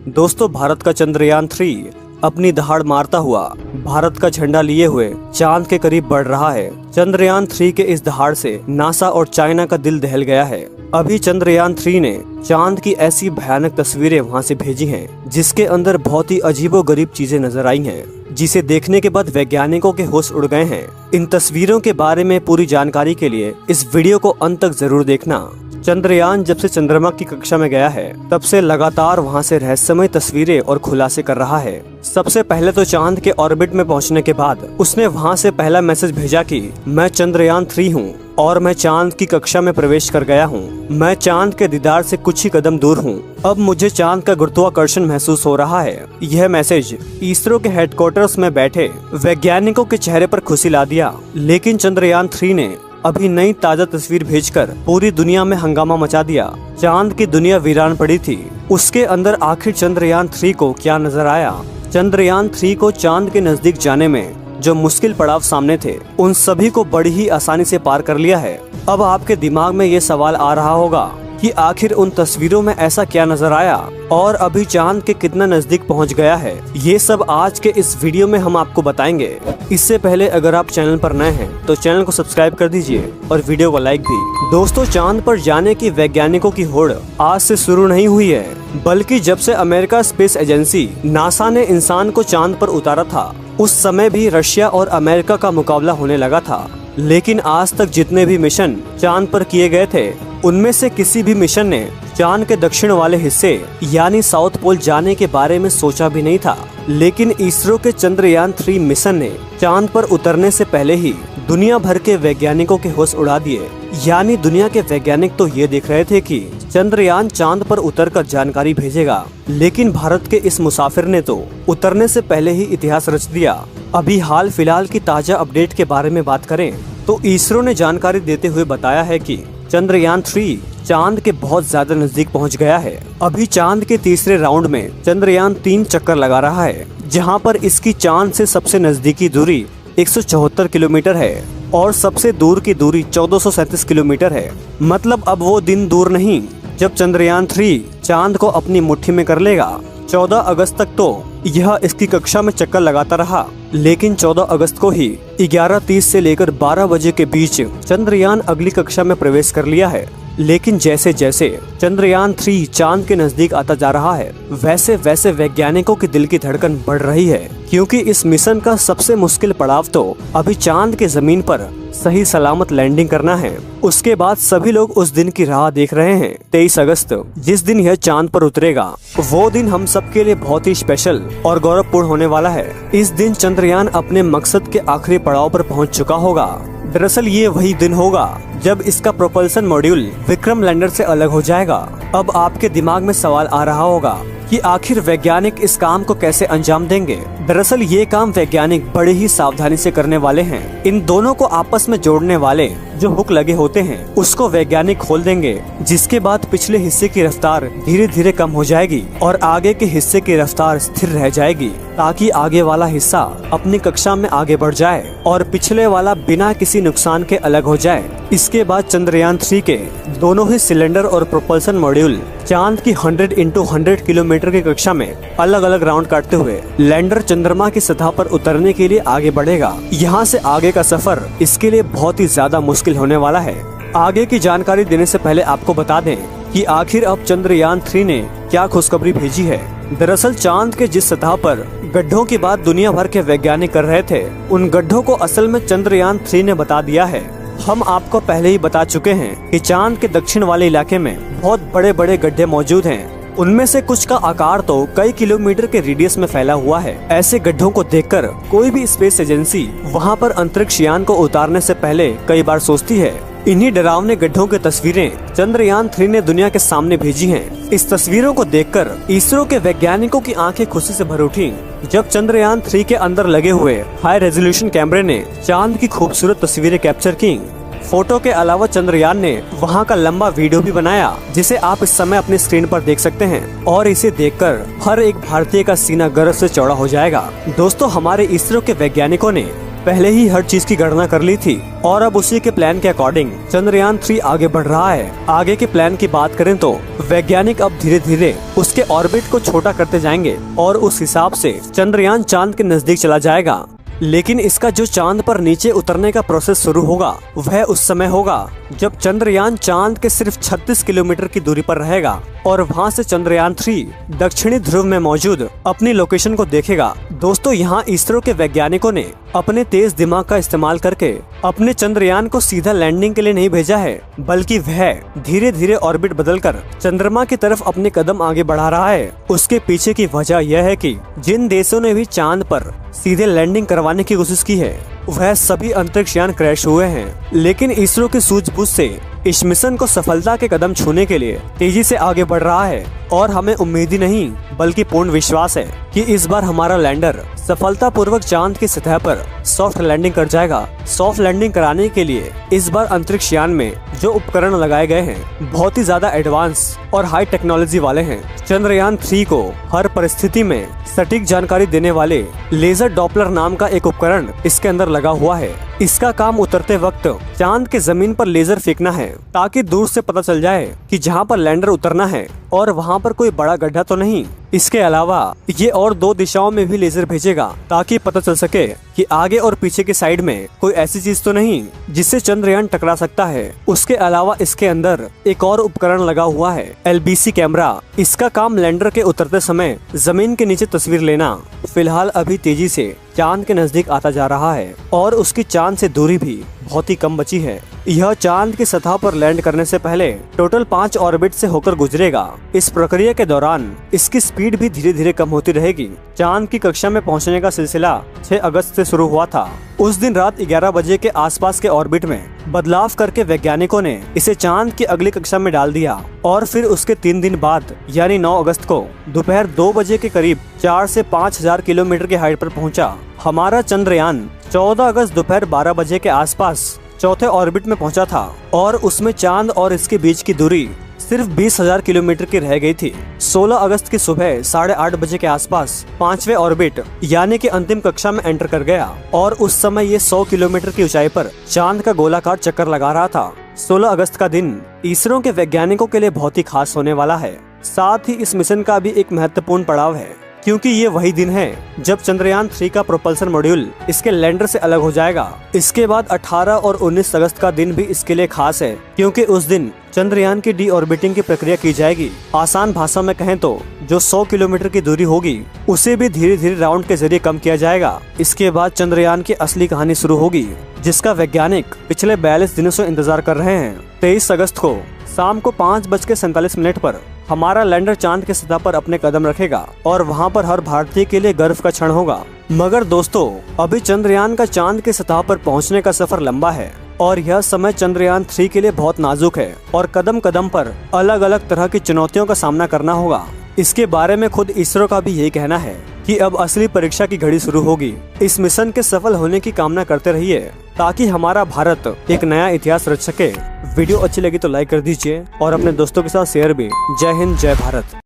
दोस्तों, भारत का चंद्रयान 3 अपनी दहाड़ मारता हुआ भारत का झंडा लिए हुए चांद के करीब बढ़ रहा है। चंद्रयान 3 के इस दहाड़ से नासा और चाइना का दिल दहल गया है। अभी चंद्रयान 3 ने चांद की ऐसी भयानक तस्वीरें वहां से भेजी हैं, जिसके अंदर बहुत ही अजीबोगरीब चीजें नजर आई हैं, जिसे देखने के बाद वैज्ञानिकों के होश उड़ गए हैं। इन तस्वीरों के बारे में पूरी जानकारी के लिए इस वीडियो को अंत तक जरूर देखना। चंद्रयान जब से चंद्रमा की कक्षा में गया है, तब से लगातार वहां से रहस्यमय तस्वीरें और खुलासे कर रहा है। सबसे पहले तो चांद के ऑर्बिट में पहुंचने के बाद उसने वहां से पहला मैसेज भेजा कि मैं चंद्रयान 3 हूं और मैं चांद की कक्षा में प्रवेश कर गया हूं। मैं चांद के दीदार से कुछ ही कदम दूर हूं। अब मुझे चांद का गुरुत्वाकर्षण महसूस हो रहा है। यह मैसेज इसरो के हेडक्वार्टर्स में बैठे वैज्ञानिकों के चेहरे पर खुशी ला दिया। लेकिन चंद्रयान 3 ने अभी नई ताजा तस्वीर भेजकर पूरी दुनिया में हंगामा मचा दिया। चांद की दुनिया वीरान पड़ी थी। उसके अंदर आखिर चंद्रयान 3 को क्या नजर आया? चंद्रयान 3 को चांद के नजदीक जाने में जो मुश्किल पड़ाव सामने थे, उन सभी को बड़ी ही आसानी से पार कर लिया है। अब आपके दिमाग में ये सवाल आ रहा होगा कि आखिर उन तस्वीरों में ऐसा क्या नजर आया और अभी चांद के कितना नजदीक पहुंच गया है। ये सब आज के इस वीडियो में हम आपको बताएंगे। इससे पहले अगर आप चैनल पर नए हैं तो चैनल को सब्सक्राइब कर दीजिए और वीडियो को लाइक भी। दोस्तों, चांद पर जाने की वैज्ञानिकों की होड़ आज से शुरू नहीं हुई है, बल्कि जब से अमेरिका स्पेस एजेंसी नासा ने इंसान को चांद पर उतारा था, उस समय भी रशिया और अमेरिका का मुकाबला होने लगा था। लेकिन आज तक जितने भी मिशन चांद पर किए गए थे, उनमें से किसी भी मिशन ने चांद के दक्षिण वाले हिस्से यानी साउथ पोल जाने के बारे में सोचा भी नहीं था। लेकिन इसरो के चंद्रयान 3 मिशन ने चांद पर उतरने से पहले ही दुनिया भर के वैज्ञानिकों के होश उड़ा दिए। यानी दुनिया के वैज्ञानिक तो ये देख रहे थे कि चंद्रयान चांद पर उतरकर जानकारी भेजेगा, लेकिन भारत के इस मुसाफिर ने तो उतरने से पहले ही इतिहास रच दिया। अभी हाल फिलहाल की ताजा अपडेट के बारे में बात करें तो इसरो ने जानकारी देते हुए बताया है कि चंद्रयान 3 चांद के बहुत ज्यादा नजदीक पहुंच गया है। अभी चांद के तीसरे राउंड में चंद्रयान 3 चक्कर लगा रहा है, जहां पर इसकी चांद से सबसे नजदीकी दूरी 174 किलोमीटर है और सबसे दूर की दूरी 1437 किलोमीटर है। मतलब अब वो दिन दूर नहीं जब चंद्रयान 3 चांद को अपनी मुट्ठी में कर लेगा। 14 अगस्त तक तो यह इसकी कक्षा में चक्कर लगाता रहा, लेकिन 14 अगस्त को ही 11:30 से लेकर 12 बजे के बीच चंद्रयान अगली कक्षा में प्रवेश कर लिया है। लेकिन जैसे जैसे चंद्रयान 3 चांद के नजदीक आता जा रहा है, वैसे वैसे वैज्ञानिकों की दिल की धड़कन बढ़ रही है, क्योंकि इस मिशन का सबसे मुश्किल पड़ाव तो अभी चांद के जमीन पर सही सलामत लैंडिंग करना है। उसके बाद सभी लोग उस दिन की राह देख रहे हैं, 23 अगस्त, जिस दिन यह चांद पर उतरेगा। वो दिन हम सबके लिए बहुत ही स्पेशल और गौरवपूर्ण होने वाला है। इस दिन चंद्रयान अपने मकसद के आखिरी पड़ाव पर पहुंच चुका होगा। दरअसल ये वही दिन होगा जब इसका प्रोपल्सन मॉड्यूल विक्रम लैंडर से अलग हो जाएगा। अब आपके दिमाग में सवाल आ रहा होगा कि आखिर वैज्ञानिक इस काम को कैसे अंजाम देंगे। दरअसल ये काम वैज्ञानिक बड़े ही सावधानी से करने वाले हैं। इन दोनों को आपस में जोड़ने वाले जो हुक लगे होते हैं, उसको वैज्ञानिक खोल देंगे, जिसके बाद पिछले हिस्से की रफ्तार धीरे धीरे कम हो जाएगी और आगे के हिस्से की रफ्तार स्थिर रह जाएगी, ताकि आगे वाला हिस्सा अपनी कक्षा में आगे बढ़ जाए और पिछले वाला बिना किसी नुकसान के अलग हो जाए। इसके बाद चंद्रयान 3 के दोनों ही सिलेंडर और प्रोपल्सन मॉड्यूल चांद की 100 × 100 किलोमीटर की कक्षा में अलग अलग राउंड काटते हुए लैंडर चंद्रमा की सतह पर उतरने के लिए आगे बढ़ेगा। यहाँ से आगे का सफर इसके लिए बहुत ही ज्यादा मुश्किल होने वाला है। आगे की जानकारी देने से पहले आपको बता दें कि आखिर अब चंद्रयान 3 ने क्या खुशखबरी भेजी है। दरअसल चांद के जिस सतह पर गड्ढों की बात दुनिया भर के वैज्ञानिक कर रहे थे, उन गड्ढों को असल में चंद्रयान 3 ने बता दिया है। हम आपको पहले ही बता चुके हैं कि चांद के दक्षिण वाले इलाके में बहुत बड़े बड़े गड्ढे मौजूद हैं। उनमें से कुछ का आकार तो कई किलोमीटर के रेडियस में फैला हुआ है। ऐसे गड्ढों को देखकर कोई भी स्पेस एजेंसी वहां पर अंतरिक्ष यान को उतारने से पहले कई बार सोचती है। इन्हीं डरावने गड्ढों की तस्वीरें चंद्रयान 3 ने दुनिया के सामने भेजी हैं। इस तस्वीरों को देखकर इसरो के वैज्ञानिकों की आंखें खुशी से भर उठी, जब चंद्रयान 3 के अंदर लगे हुए हाई रेजोल्यूशन कैमरे ने चांद की खूबसूरत तस्वीरें कैप्चर की। फोटो के अलावा चंद्रयान ने वहां का लंबा वीडियो भी बनाया, जिसे आप इस समय अपनी स्क्रीन पर देख सकते हैं, और इसे देखकर हर एक भारतीय का सीना गर्व से चौड़ा हो जाएगा। दोस्तों, हमारे इसरो के वैज्ञानिकों ने पहले ही हर चीज की गणना कर ली थी और अब उसी के प्लान के अकॉर्डिंग चंद्रयान 3 आगे बढ़ रहा है। आगे के प्लान की बात करें तो वैज्ञानिक अब धीरे धीरे उसके ऑर्बिट को छोटा करते जाएंगे और उस हिसाब से चंद्रयान चांद के नजदीक चला जाएगा। लेकिन इसका जो चांद पर नीचे उतरने का प्रोसेस शुरू होगा वह उस समय होगा जब चंद्रयान चांद के सिर्फ 36 किलोमीटर की दूरी पर रहेगा और वहां से चंद्रयान 3 दक्षिणी ध्रुव में मौजूद अपनी लोकेशन को देखेगा। दोस्तों, यहाँ इसरो के वैज्ञानिकों ने अपने तेज दिमाग का इस्तेमाल करके अपने चंद्रयान को सीधा लैंडिंग के लिए नहीं भेजा है, बल्कि वह धीरे धीरे ऑर्बिट बदलकर चंद्रमा की तरफ अपने कदम आगे बढ़ा रहा है। उसके पीछे की वजह यह है कि जिन देशों ने भी चांद पर सीधे लैंडिंग करवाने की कोशिश की है वह सभी अंतरिक्ष यान क्रैश हुए हैं। लेकिन इसरो की सूझबूझ से इस मिशन को सफलता के कदम छूने के लिए तेजी से आगे बढ़ रहा है और हमें उम्मीद ही नहीं बल्कि पूर्ण विश्वास है कि इस बार हमारा लैंडर सफलतापूर्वक चांद की सतह पर सॉफ्ट लैंडिंग कर जाएगा। सॉफ्ट लैंडिंग कराने के लिए इस बार अंतरिक्ष यान में जो उपकरण लगाए गए हैं बहुत ही ज्यादा एडवांस और हाई टेक्नोलॉजी वाले हैं। चंद्रयान 3 को हर परिस्थिति में सटीक जानकारी देने वाले लेजर डॉपलर नाम का एक उपकरण इसके अंदर लगा हुआ है। इसका काम उतरते वक्त चांद के जमीन पर लेजर फेंकना है ताकि दूर से पता चल जाए कि जहां पर लैंडर उतरना है और वहां पर कोई बड़ा गड्ढा तो नहीं। इसके अलावा ये और 2 दिशाओं में भी लेजर भेजेगा ताकि पता चल सके कि आगे और पीछे की साइड में कोई ऐसी चीज तो नहीं जिससे चंद्रयान टकरा सकता है। उसके अलावा इसके अंदर एक और उपकरण लगा हुआ है, LBC कैमरा। इसका काम लैंडर के उतरते समय जमीन के नीचे तस्वीर लेना। फिलहाल अभी तेजी से चांद के नजदीक आता जा रहा है और उसकी चांद से दूरी भी बहुत ही कम बची है। यह चांद की सतह पर लैंड करने से पहले टोटल 5 ऑर्बिट से होकर गुजरेगा। इस प्रक्रिया के दौरान इसकी स्पीड भी धीरे धीरे कम होती रहेगी। चांद की कक्षा में पहुंचने का सिलसिला 6 अगस्त से शुरू हुआ था। उस दिन रात 11 बजे के आसपास के ऑर्बिट में बदलाव करके वैज्ञानिकों ने इसे चांद की अगली कक्षा में डाल दिया और फिर उसके 3 दिन बाद यानी 9 अगस्त को दोपहर 2 बजे के करीब 4 से 5,000 किलोमीटर की हाइट पर पहुंचा। हमारा चंद्रयान 14 अगस्त दोपहर 12 बजे के आसपास चौथे ऑर्बिट में पहुंचा था और उसमें चांद और इसके बीच की दूरी सिर्फ 20,000 किलोमीटर की रह गई थी। 16 अगस्त की सुबह 8:30 बजे के आसपास 5वें ऑर्बिट यानी कि अंतिम कक्षा में एंटर कर गया और उस समय ये 100 किलोमीटर की ऊंचाई पर चांद का गोलाकार चक्कर लगा रहा था। 16 अगस्त का दिन इसरो के वैज्ञानिकों के लिए बहुत ही खास होने वाला है। साथ ही इस मिशन का भी एक महत्वपूर्ण पड़ाव है क्योंकि ये वही दिन है जब चंद्रयान 3 का प्रोपल्सन मॉड्यूल इसके लैंडर से अलग हो जाएगा। इसके बाद 18 और 19 अगस्त का दिन भी इसके लिए खास है क्योंकि उस दिन चंद्रयान की डी ऑर्बिटिंग की प्रक्रिया की जाएगी। आसान भाषा में कहें तो जो 100 किलोमीटर की दूरी होगी उसे भी धीरे धीरे राउंड के जरिए कम किया जाएगा। इसके बाद चंद्रयान की असली कहानी शुरू होगी जिसका वैज्ञानिक पिछले 42 दिनों से इंतजार कर रहे हैं। 23 अगस्त को शाम को 5:47 पर हमारा लैंडर चांद की सतह पर अपने कदम रखेगा और वहां पर हर भारतीय के लिए गर्व का क्षण होगा। मगर दोस्तों, अभी चंद्रयान का चांद की सतह पर पहुंचने का सफर लंबा है और यह समय चंद्रयान 3 के लिए बहुत नाजुक है और कदम कदम पर अलग अलग तरह की चुनौतियों का सामना करना होगा। इसके बारे में खुद इसरो का भी यही कहना है कि अब असली परीक्षा की घड़ी शुरू होगी। इस मिशन के सफल होने की कामना करते रहिए ताकि हमारा भारत एक नया इतिहास रच सके। वीडियो अच्छी लगी तो लाइक कर दीजिए और अपने दोस्तों के साथ शेयर भी। जय हिंद, जय भारत।